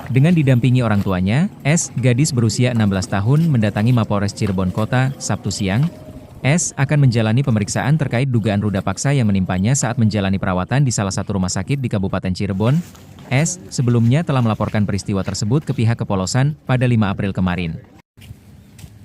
Dengan didampingi orang tuanya, S, gadis berusia 16 tahun mendatangi Mapolres Cirebon Kota, Sabtu siang. S akan menjalani pemeriksaan terkait dugaan ruda paksa yang menimpanya saat menjalani perawatan di salah satu rumah sakit di Kabupaten Cirebon. S sebelumnya telah melaporkan peristiwa tersebut ke pihak Kepolosan pada 5 April kemarin.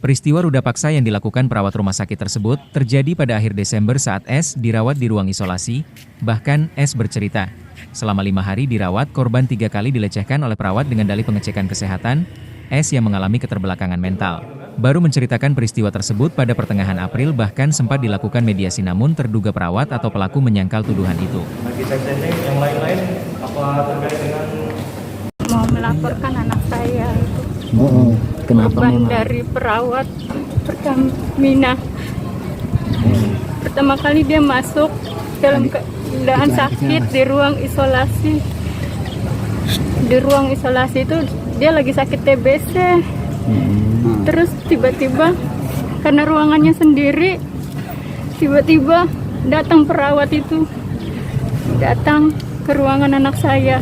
Peristiwa ruda paksa yang dilakukan perawat rumah sakit tersebut terjadi pada akhir Desember saat S dirawat di ruang isolasi. Bahkan S bercerita, selama 5 hari dirawat, korban 3 kali dilecehkan oleh perawat dengan dalih pengecekan kesehatan. S yang mengalami keterbelakangan mental baru menceritakan peristiwa tersebut pada pertengahan April, bahkan sempat dilakukan mediasi namun terduga perawat atau pelaku menyangkal tuduhan itu. Bagi seksnya yang lain-lain apa terkait dengan mau melaporkan anak saya itu Kenapa korban memang? dari perawat Pertamina. Pertama kali dia masuk dalam keadaan sakit di ruang isolasi. Di ruang isolasi itu dia lagi sakit TBC. Terus tiba-tiba karena ruangannya sendiri, tiba-tiba datang perawat itu, datang ke ruangan anak saya.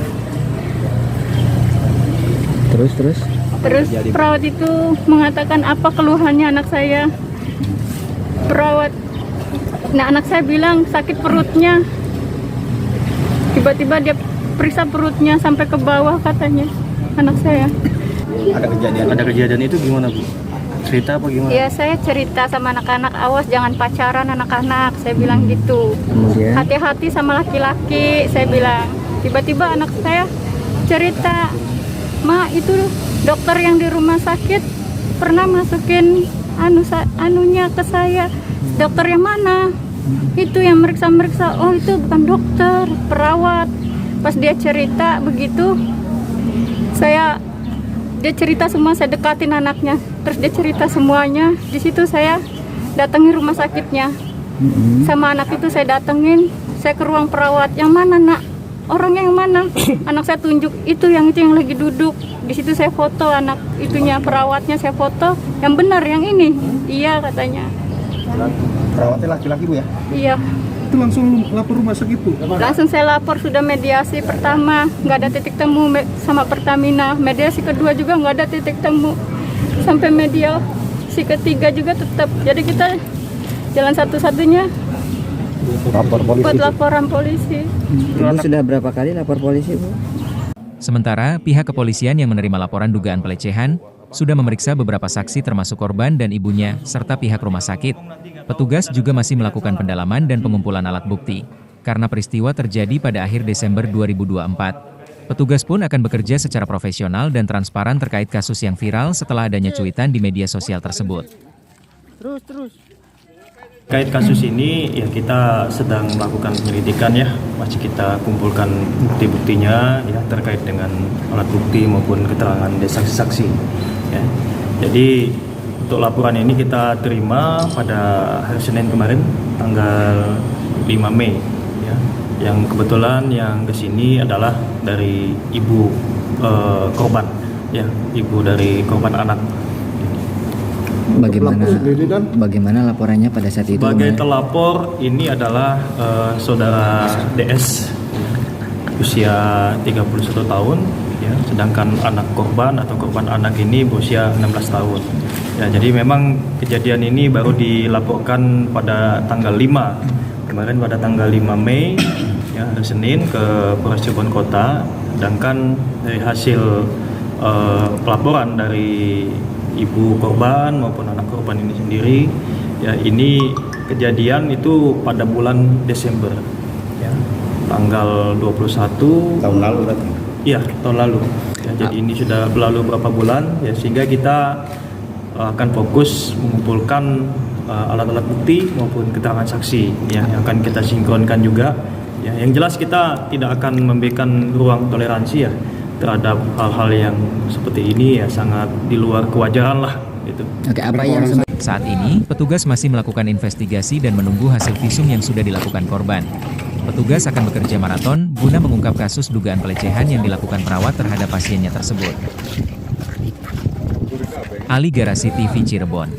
Terus Perawat itu mengatakan apa keluhannya anak saya. Anak saya bilang sakit perutnya. Tiba-tiba dia periksa perutnya sampai ke bawah katanya anak saya. ada kejadian itu gimana, Bu? Cerita apa gimana? Ya saya cerita sama anak-anak, awas jangan pacaran anak-anak, saya bilang gitu. Kemudian Hati-hati sama laki-laki, saya bilang. Tiba-tiba anak saya cerita, Ma itu dokter yang di rumah sakit pernah masukin anunya ke saya. Dokter yang mana? Itu yang meriksa-meriksa. Oh itu bukan dokter, perawat. Pas dia cerita begitu, dia cerita semua, saya dekatin anaknya. Terus dia cerita semuanya. Di situ saya datangi rumah sakitnya. Sama anak itu saya datengin, saya ke ruang perawat. Yang mana nak? Orangnya yang mana? Anak saya tunjuk, itu yang lagi duduk. Di situ saya foto anak itunya, perawatnya saya foto. Yang benar yang ini. Iya katanya. Perawatnya laki-laki, Bu, ya? Iya. Itu langsung lapor rumah sakit, Bu? Langsung saya lapor, sudah mediasi pertama, nggak ada titik temu sama Pertamina. Mediasi kedua juga nggak ada titik temu. Sampai mediasi ketiga juga tetap. Jadi kita jalan satu-satunya Lapor polisi. buat laporan polisi. Ibu sudah berapa kali lapor polisi, Bu? Sementara, pihak kepolisian yang menerima laporan dugaan pelecehan sudah memeriksa beberapa saksi termasuk korban dan ibunya, serta pihak rumah sakit. Petugas juga masih melakukan pendalaman dan pengumpulan alat bukti. Karena peristiwa terjadi pada akhir Desember 2024. Petugas pun akan bekerja secara profesional dan transparan terkait kasus yang viral setelah adanya cuitan di media sosial tersebut. Terkait kasus ini ya kita sedang melakukan penyelidikan ya, masih kita kumpulkan bukti-buktinya ya terkait dengan alat bukti maupun keterangan dari saksi-saksi ya. Jadi untuk laporan ini kita terima pada hari Senin kemarin tanggal 5 Mei ya. Yang kebetulan yang kesini adalah dari ibu korban ya, ibu dari korban anak. Bagaimana laporannya pada saat itu? Sebagai telapor ini adalah saudara DS usia 31 tahun ya, sedangkan anak korban atau korban anak ini berusia 16 tahun. Ya, jadi memang kejadian ini baru dilaporkan pada tanggal 5 kemarin, pada tanggal 5 Mei ya, hari Senin ke Polres Cirebon Kota. Sedangkan dari hasil pelaporan dari ibu korban maupun anak korban ini sendiri ya, ini kejadian itu pada bulan Desember ya, tanggal 21 Tahun lalu berarti? Iya, tahun lalu ya, jadi ini sudah berlalu berapa bulan ya, sehingga kita akan fokus mengumpulkan alat-alat bukti maupun keterangan saksi ya, yang akan kita sinkronkan juga ya. Yang jelas kita tidak akan memberikan ruang toleransi ya terhadap hal-hal yang seperti ini ya, sangat di luar kewajaran lah gitu. Oke, apa yang Saat ini, petugas masih melakukan investigasi dan menunggu hasil visum yang sudah dilakukan korban. Petugas akan bekerja maraton guna mengungkap kasus dugaan pelecehan yang dilakukan perawat terhadap pasiennya tersebut. Ali Garasi TV Cirebon.